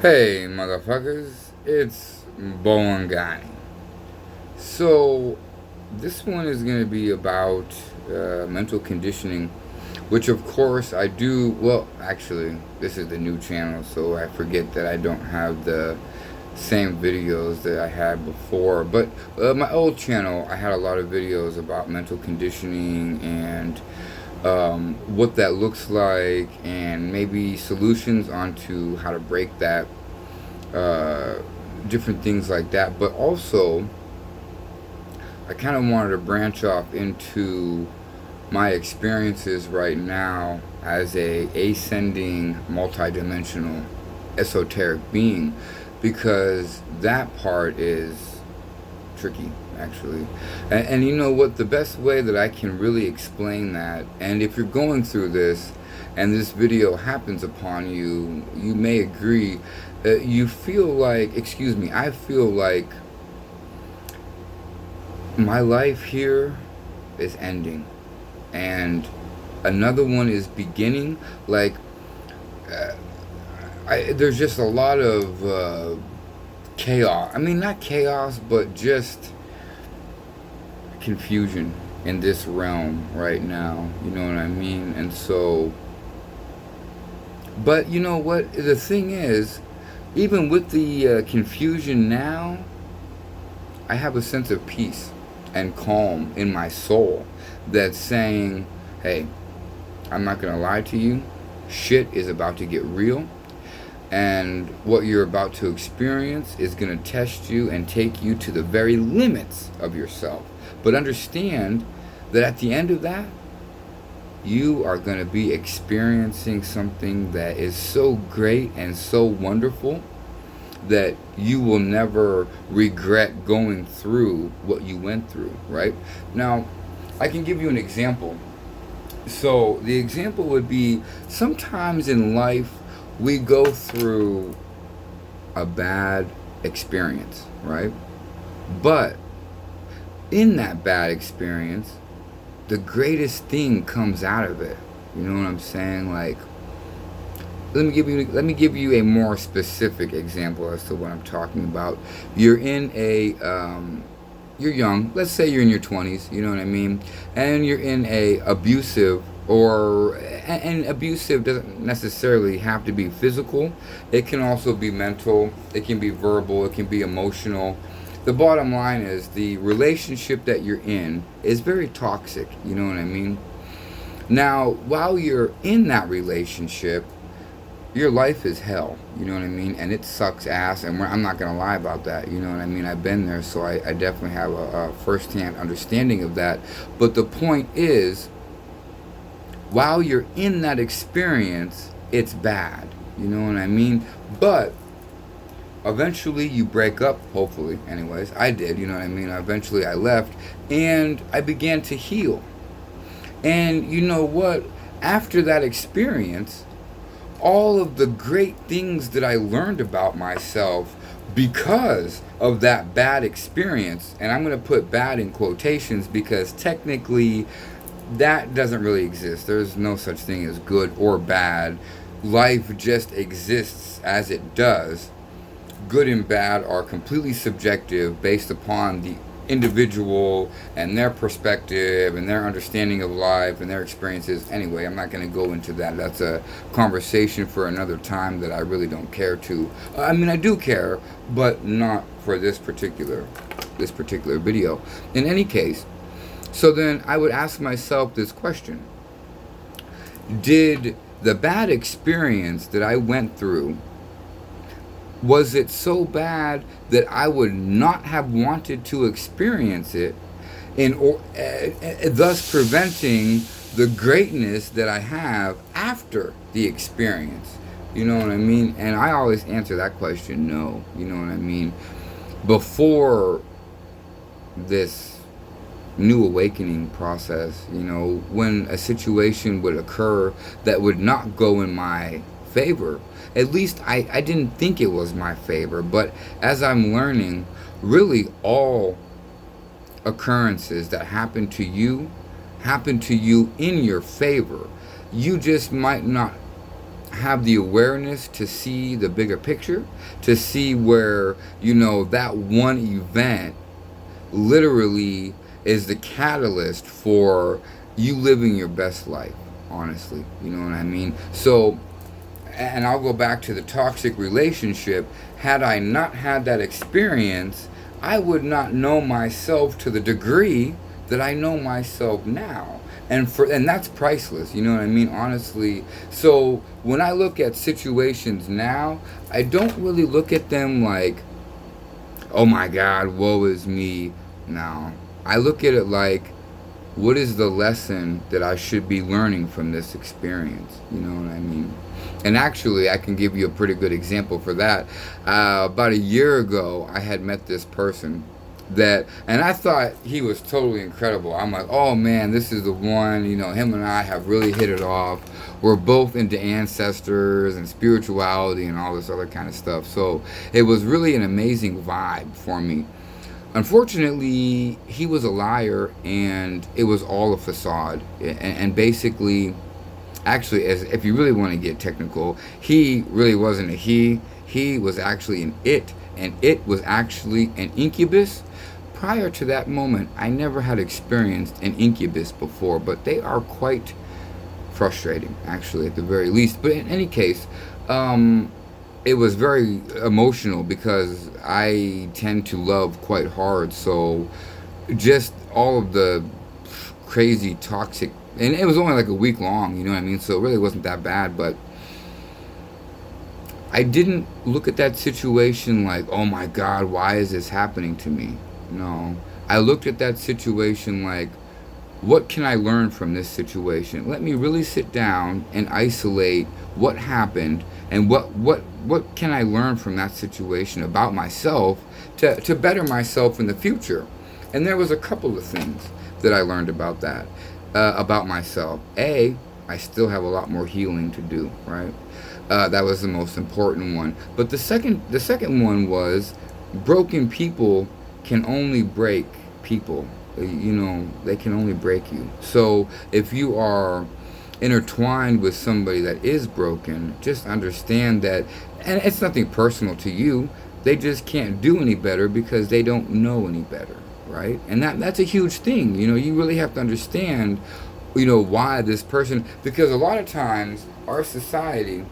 Hey, motherfuckers, it's Boangani. So, this one is going to be about mental conditioning, which, of course, I do. Well, actually, this is the new channel, so I forget that I don't have the same videos that I had before. But my old channel, I had a lot of videos about mental conditioning and what that looks like, and maybe solutions onto how to break that, uh, different things like that. But also, I kind of wanted to branch off into my experiences right now as a ascending, multidimensional, esoteric being, because that part is tricky, actually. And you know what? The best way that I can really explain that, and if you're going through this and this video happens upon you, you may agree. You feel like, excuse me, I feel like my life here is ending and another one is beginning. Like, uh, there's just a lot of chaos. I mean, not chaos, but just confusion in this realm right now. You know what I mean? And so, but you know what? The thing is, even with the confusion now, I have a sense of peace and calm in my soul that's saying, hey, I'm not going to lie to you. Shit is about to get real. And what you're about to experience is going to test you and take you to the very limits of yourself. But understand that at the end of that, you are going to be experiencing something that is so great and so wonderful that you will never regret going through what you went through, right? Now, I can give you an example. So, the example would be, sometimes in life we go through a bad experience, right? But in that bad experience, the greatest thing comes out of it. You know what I'm saying? Like, let me give you a more specific example as to what I'm talking about. You're in a you're young. Let's say you're in your 20s. You know what I mean? And you're in a abusive, or and abusive doesn't necessarily have to be physical. It can also be mental. It can be verbal. It can be emotional. The bottom line is the relationship that you're in is very toxic. You know what I mean? Now, while you're in that relationship, your life is hell, you know what I mean? And it sucks ass, and I'm not going to lie about that, you know what I mean? I've been there, so I definitely have a first-hand understanding of that. But the point is, while you're in that experience, it's bad, you know what I mean? But eventually you break up, hopefully, anyways. I did, you know what I mean? Eventually I left, and I began to heal. And you know what? After that experience, all of the great things that I learned about myself because of that bad experience, and I'm going to put bad in quotations because technically that doesn't really exist. There's no such thing as good or bad. Life just exists as it does. Good and bad are completely subjective based upon the individual and their perspective and their understanding of life and their experiences. Anyway, I'm not going to go into that. That's a conversation for another time that I really don't care to. I mean, I do care, but not for this particular video. In any case, so then I would ask myself this question: did the bad experience that I went through, was it so bad that I would not have wanted to experience it, thus preventing the greatness that I have after the experience? You know what I mean? And I always answer that question, no. You know what I mean? Before this new awakening process, when a situation would occur that would not go in my favor, at least I didn't think it was my favor, but as I'm learning, really all occurrences that happen to you in your favor. You just might not have the awareness to see the bigger picture, to see where, that one event literally is the catalyst for you living your best life, honestly. You know what I mean? So, and I'll go back to the toxic relationship. Had I not had that experience, I would not know myself to the degree that I know myself now. And that's priceless, you know what I mean, honestly. So when I look at situations now, I don't really look at them like, oh my God, woe is me. No, I look at it like, what is the lesson that I should be learning from this experience? You know what I mean? And actually, I can give you a pretty good example for that. About a year ago, I had met this person and I thought he was totally incredible. I'm like, oh man, this is the one. Him and I have really hit it off. We're both into ancestors and spirituality and all this other kind of stuff. So it was really an amazing vibe for me. Unfortunately, he was a liar, and it was all a facade. And basically, actually, as if you really want to get technical, he really wasn't a he. He was actually an it, and it was actually an incubus. Prior to that moment, I never had experienced an incubus before, but they are quite frustrating, actually, at the very least. But in any case, it was very emotional because I tend to love quite hard. So just all of the crazy toxic, and it was only like a week long, you know what I mean? So it really wasn't that bad, but I didn't look at that situation like, oh my God, why is this happening to me? No. I looked at that situation like, what can I learn from this situation? Let me really sit down and isolate what happened and what can I learn from that situation about myself to better myself in the future. And there was a couple of things that I learned about that, about myself. I still have a lot more healing to do, right? That was the most important one. But the second one was, broken people can only break people. They can only break you. So if you are intertwined with somebody that is broken, just understand that, and it's nothing personal to you, they just can't do any better because they don't know any better, right? And that's a huge thing. You really have to understand, why this person, because a lot of times our society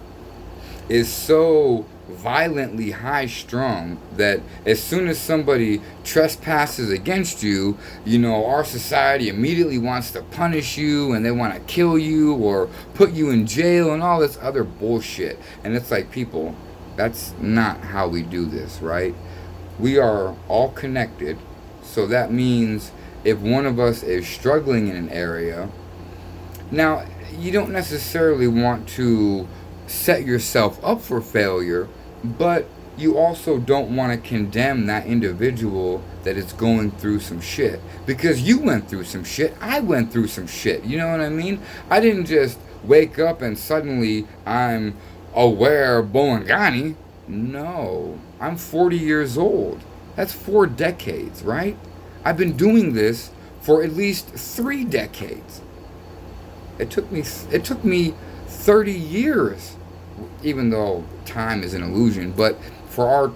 is so violently high strung that as soon as somebody trespasses against you, our society immediately wants to punish you, and they want to kill you or put you in jail and all this other bullshit. And it's like, people, that's not how we do this, right? We are all connected. So that means if one of us is struggling in an area, now you don't necessarily want to set yourself up for failure, but you also don't want to condemn that individual that is going through some shit, because you went through some shit, I went through some shit, you know what I mean? I didn't just wake up and suddenly I'm aware Boangani. No, I'm 40 years old. That's 4 decades, right? I've been doing this for at least 3 decades. It took me 30 years, even though time is an illusion, but for our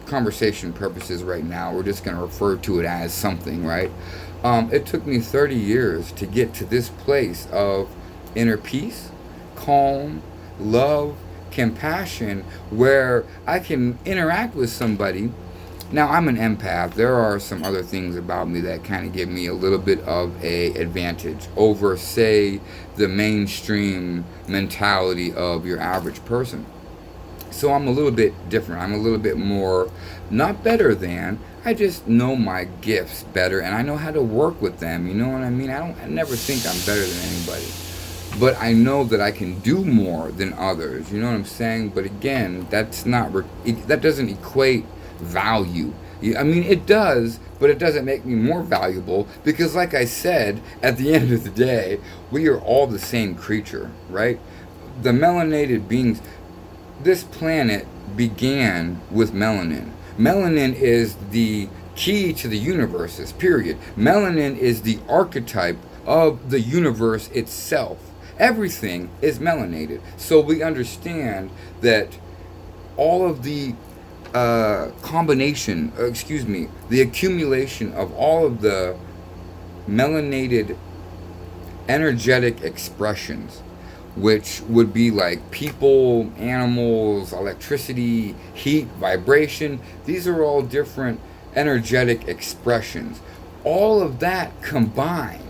conversation purposes right now, we're just going to refer to it as something, right? It took me 30 years to get to this place of inner peace, calm, love, compassion, where I can interact with somebody. Now, I'm an empath. There are some other things about me that kind of give me a little bit of a advantage over, say, the mainstream mentality of your average person. So I'm a little bit different. I'm a little bit more, not better than, I just know my gifts better, and I know how to work with them. You know what I mean? I never think I'm better than anybody. But I know that I can do more than others. You know what I'm saying? But again, that doesn't equate value. I mean, it does, but it doesn't make me more valuable, because like I said, at the end of the day, we are all the same creature, right? The melanated beings, this planet began with melanin. Melanin is the key to the universe, period. Melanin is the archetype of the universe itself. Everything is melanated. So we understand that all of the the accumulation of all of the melanated energetic expressions, which would be like people, animals, electricity, heat, vibration. These are all different energetic expressions. All of that combined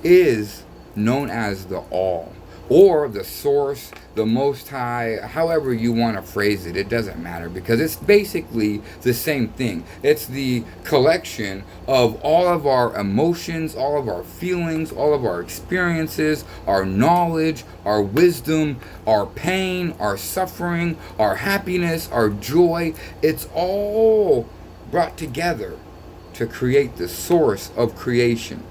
is known as the all, or the source, the most high, however you want to phrase it. It doesn't matter, because it's basically the same thing. It's the collection of all of our emotions, all of our feelings, all of our experiences, our knowledge, our wisdom, our pain, our suffering, our happiness, our joy. It's all brought together to create the source of creation,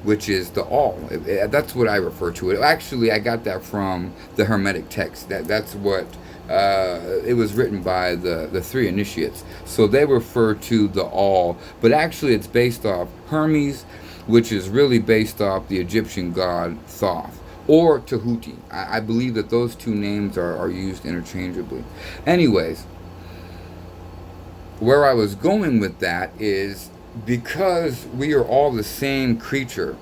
which is the all. That's what I refer to it. Actually, I got that from the Hermetic text. That's what it was written by the three initiates. So they refer to the all, but actually it's based off Hermes, which is really based off the Egyptian god Thoth, or Tahuti. I believe that those two names are used interchangeably. Anyways, where I was going with that is, because we are all the same creature,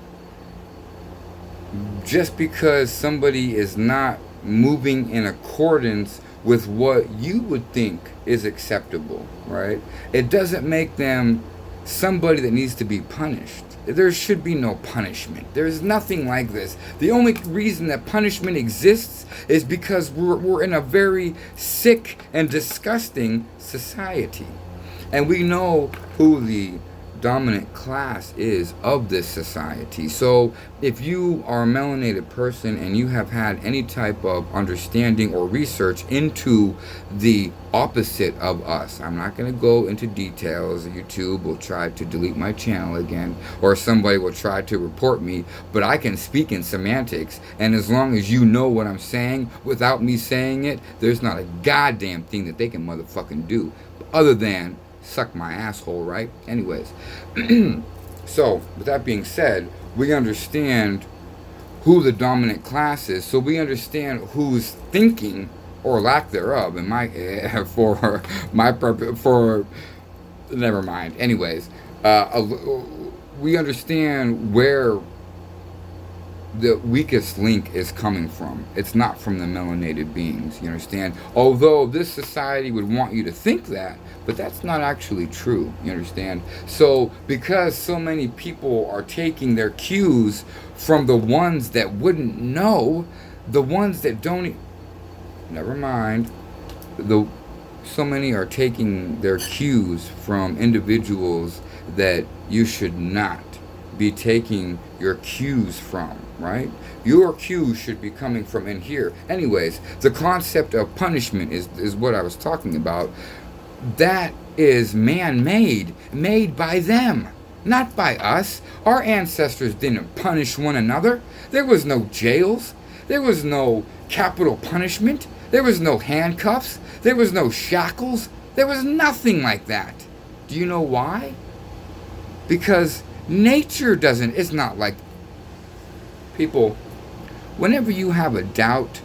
just because somebody is not moving in accordance with what you would think is acceptable, right? It doesn't make them somebody that needs to be punished. There should be no punishment. There's nothing like this. The only reason that punishment exists is because we're in a very sick and disgusting society. And we know who the dominant class is of this society. So if you are a melanated person and you have had any type of understanding or research into the opposite of us, I'm not going to go into details. YouTube will try to delete my channel again, or somebody will try to report me, but I can speak in semantics, and as long as you know what I'm saying without me saying it, there's not a goddamn thing that they can motherfucking do other than suck my asshole, right? Anyways, so with that being said, we understand who the dominant class is, so we understand who's thinking, or lack thereof, in my for my purpose. For never mind. Anyways, we understand where the weakest link is coming from. It's not from the melanated beings, you understand? Although this society would want you to think that, but that's not actually true, you understand? So because so many people are taking their cues from the ones that wouldn't know, the ones that don't, never mind, so many are taking their cues from individuals that you should not be taking your cues from, right? Your cues should be coming from in here. Anyways, the concept of punishment is what I was talking about. That is man-made, made by them, not by us. Our ancestors didn't punish one another. There was no jails. There was no capital punishment. There was no handcuffs. There was no shackles. There was nothing like that. Do you know why? Because nature doesn't. It's not like people. Whenever you have a doubt,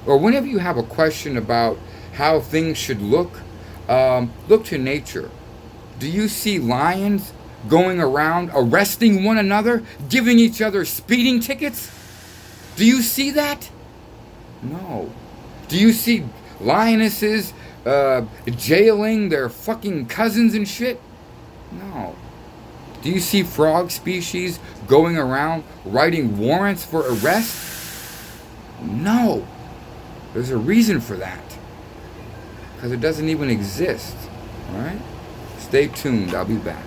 or whenever you have a question about how things should look to nature. Do you see lions going around arresting one another, giving each other speeding tickets? Do you see that? No. Do you see lionesses jailing their fucking cousins and shit? No. Do you see frog species going around writing warrants for arrest? No. There's a reason for that. Because it doesn't even exist. Alright? Stay tuned. I'll be back.